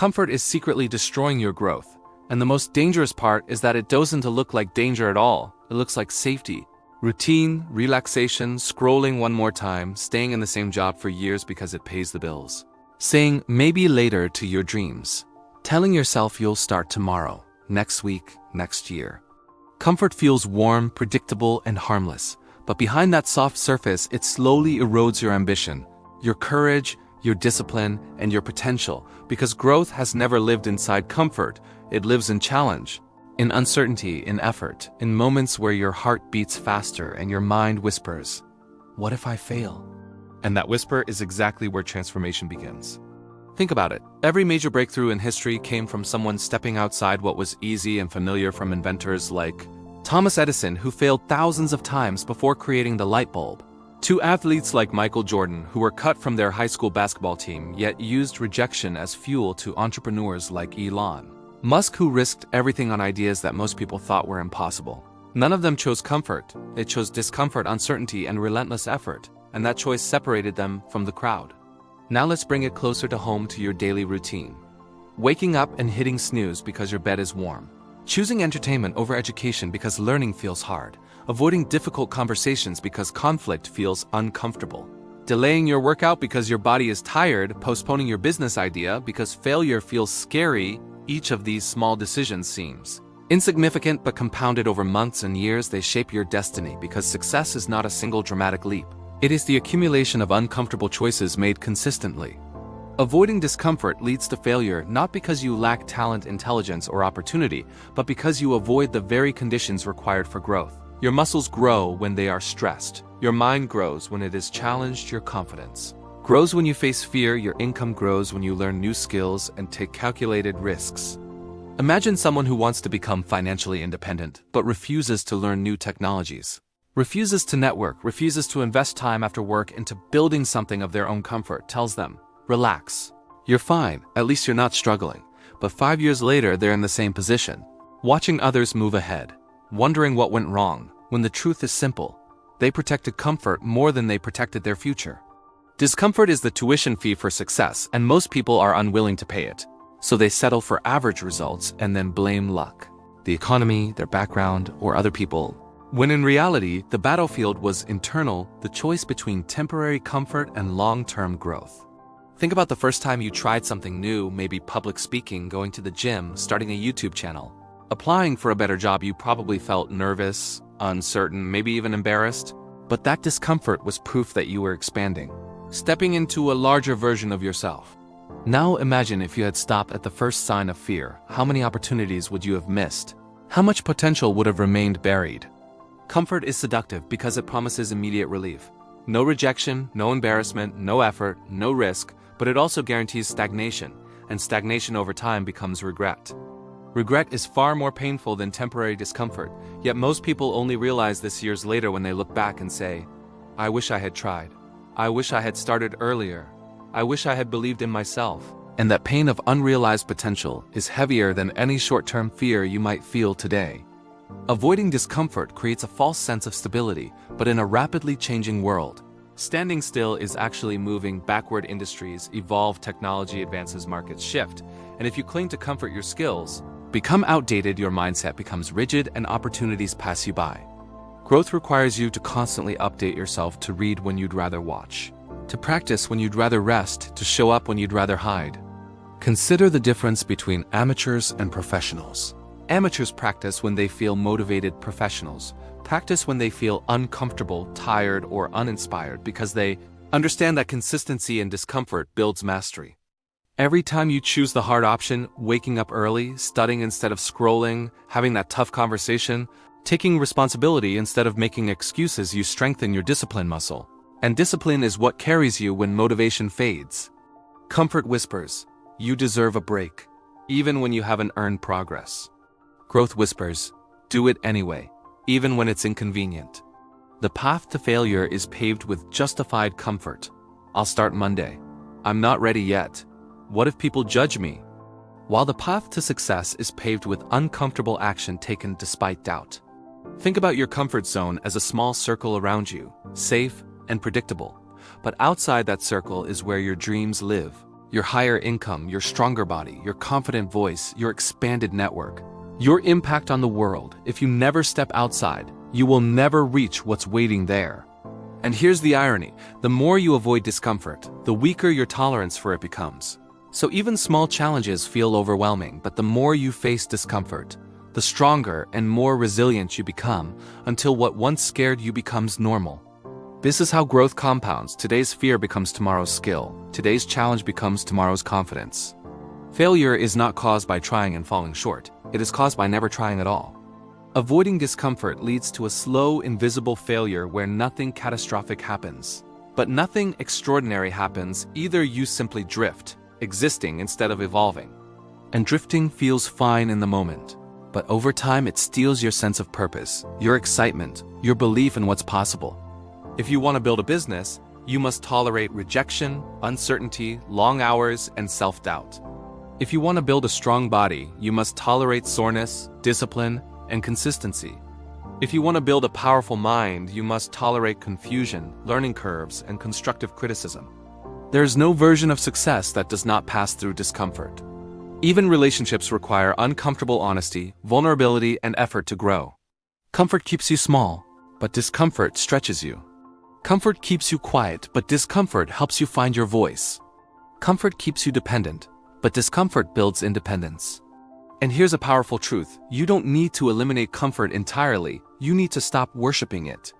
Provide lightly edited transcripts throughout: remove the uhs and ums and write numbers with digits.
Comfort is secretly destroying your growth. And the most dangerous part is that it doesn't look like danger at all. It looks like safety. Routine, relaxation, scrolling one more time, staying in the same job for years because it pays the bills. Saying maybe later to your dreams. Telling yourself you'll start tomorrow, next week, next year. Comfort feels warm, predictable, and harmless. But behind that soft surface, it slowly erodes your ambition, your courage, your discipline, and your potential. Because growth has never lived inside comfort. It lives in challenge, in uncertainty, in effort, in moments where your heart beats faster and your mind whispers, "What if I fail?" And that whisper is exactly where transformation begins. Think about it. Every major breakthrough in history came from someone stepping outside what was easy and familiar, from inventors like Thomas Edison, who failed thousands of times before creating the light bulb, to athletes like Michael Jordan, who were cut from their high school basketball team yet used rejection as fuel, to entrepreneurs like Elon Musk, who risked everything on ideas that most people thought were impossible. None of them chose comfort. They chose discomfort, uncertainty, and relentless effort, and that choice separated them from the crowd. Now let's bring it closer to home, to your daily routine. Waking up and hitting snooze because your bed is warm. Choosing entertainment over education because learning feels hard. Avoiding difficult conversations because conflict feels uncomfortable. Delaying your workout because your body is tired. Postponing your business idea because failure feels scary. Each of these small decisions seems insignificant, but compounded over months and years, they shape your destiny, because success is not a single dramatic leap. It is the accumulation of uncomfortable choices made consistently. Avoiding discomfort leads to failure, not because you lack talent, intelligence, or opportunity, but because you avoid the very conditions required for growth. Your muscles grow when they are stressed. Your mind grows when it is challenged. Your confidence grows when you face fear. Your income grows when you learn new skills and take calculated risks. Imagine someone who wants to become financially independent, but refuses to learn new technologies, refuses to network, refuses to invest time after work into building something of their own comfort, tells them, "Relax. You're fine, at least you're not struggling." But 5 years later, they're in the same position, watching others move ahead, wondering what went wrong, when the truth is simple. They protected comfort more than they protected their future. Discomfort is the tuition fee for success, and most people are unwilling to pay it. So they settle for average results and then blame luck, the economy, their background, or other people. When in reality, the battlefield was internal, the choice between temporary comfort and long-term growth. Think about the first time you tried something new, maybe public speaking, going to the gym, starting a YouTube channel. Applying for a better job, you probably felt nervous, uncertain, maybe even embarrassed. But that discomfort was proof that you were expanding, stepping into a larger version of yourself. Now imagine if you had stopped at the first sign of fear. How many opportunities would you have missed? How much potential would have remained buried? Comfort is seductive because it promises immediate relief. No rejection, no embarrassment, no effort, no risk, but it also guarantees stagnation, and stagnation over time becomes regret. Regret is far more painful than temporary discomfort, yet most people only realize this years later when they look back and say, "I wish I had tried. I wish I had started earlier. I wish I had believed in myself." And that pain of unrealized potential is heavier than any short-term fear you might feel today. Avoiding discomfort creates a false sense of stability, but in a rapidly changing world, standing still is actually moving backward. Industries evolve, technology advances, markets shift, and if you cling to comfort, your skills become outdated, your mindset becomes rigid, and opportunities pass you by. Growth requires you to constantly update yourself, to read when you'd rather watch, to practice when you'd rather rest, to show up when you'd rather hide. Consider the difference between amateurs and professionals. Amateurs practice when they feel motivated. Professionals practice when they feel uncomfortable, tired, or uninspired, because they understand that consistency and discomfort builds mastery. Every time you choose the hard option, waking up early, studying instead of scrolling, having that tough conversation, taking responsibility instead of making excuses, you strengthen your discipline muscle. And discipline is what carries you when motivation fades. Comfort whispers, "You deserve a break," even when you haven't earned progress. Growth whispers, "Do it anyway, even when it's inconvenient." The path to failure is paved with justified comfort. "I'll start Monday. I'm not ready yet. What if people judge me?" While the path to success is paved with uncomfortable action taken despite doubt. Think about your comfort zone as a small circle around you, safe and predictable. But outside that circle is where your dreams live. Your higher income, your stronger body, your confident voice, your expanded network. Your impact on the world. If you never step outside, you will never reach what's waiting there. And here's the irony. The more you avoid discomfort, the weaker your tolerance for it becomes. So even small challenges feel overwhelming, but the more you face discomfort, the stronger and more resilient you become, until what once scared you becomes normal. This is how growth compounds. Today's fear becomes tomorrow's skill. Today's challenge becomes tomorrow's confidence. Failure is not caused by trying and falling short. It is caused by never trying at all. Avoiding discomfort leads to a slow, invisible failure where nothing catastrophic happens. But nothing extraordinary happens. Either you simply drift, existing instead of evolving. And drifting feels fine in the moment. But over time it steals your sense of purpose, your excitement, your belief in what's possible. If you want to build a business, you must tolerate rejection, uncertainty, long hours, and self-doubt. If you want to build a strong body, you must tolerate soreness, discipline, and consistency. If you want to build a powerful mind, you must tolerate confusion, learning curves, and constructive criticism. There is no version of success that does not pass through discomfort. Even relationships require uncomfortable honesty, vulnerability, and effort to grow. Comfort keeps you small, but discomfort stretches you. Comfort keeps you quiet, but discomfort helps you find your voice. Comfort keeps you dependent, but discomfort builds independence. And here's a powerful truth. You don't need to eliminate comfort entirely. You need to stop worshiping it.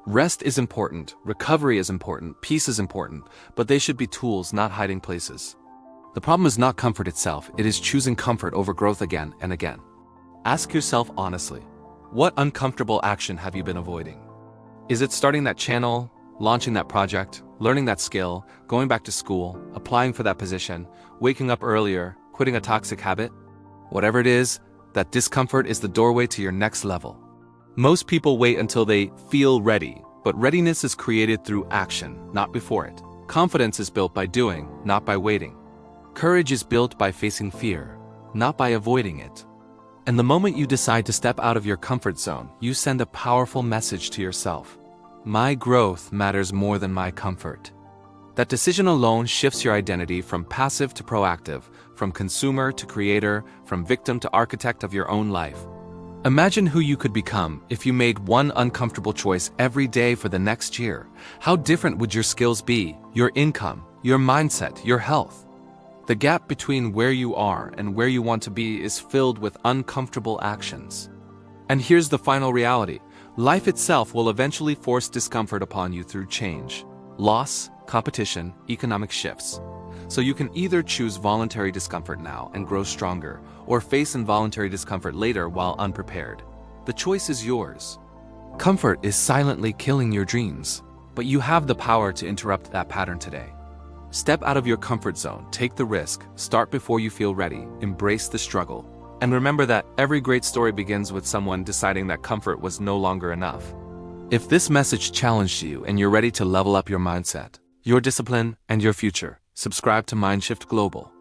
Rest is important, recovery is important, peace is important, but they should be tools, not hiding places. The problem is not comfort itself, it is choosing comfort over growth again and again. Ask yourself honestly, what uncomfortable action have you been avoiding? Is it starting that channel, launching that project, learning that skill, going back to school, applying for that position, waking up earlier, quitting a toxic habit? Whatever it is, that discomfort is the doorway to your next level. Most people wait until they feel ready, but readiness is created through action, not before it. Confidence is built by doing, not by waiting. Courage is built by facing fear, not by avoiding it. And the moment you decide to step out of your comfort zone, you send a powerful message to yourself. My growth matters more than my comfort. That decision alone shifts your identity from passive to proactive, from consumer to creator, from victim to architect of your own life. Imagine who you could become if you made one uncomfortable choice every day for the next year. How different would your skills be, your income, your mindset, your health? The gap between where you are and where you want to be is filled with uncomfortable actions. And here's the final reality. Life itself will eventually force discomfort upon you through change, loss, competition, economic shifts. So you can either choose voluntary discomfort now and grow stronger, or face involuntary discomfort later while unprepared. The choice is yours. Comfort is silently killing your dreams, but you have the power to interrupt that pattern today. Step out of your comfort zone, take the risk, start before you feel ready, embrace the struggle. And remember that every great story begins with someone deciding that comfort was no longer enough. If this message challenged you and you're ready to level up your mindset, your discipline, and your future, subscribe to Mindshift Global.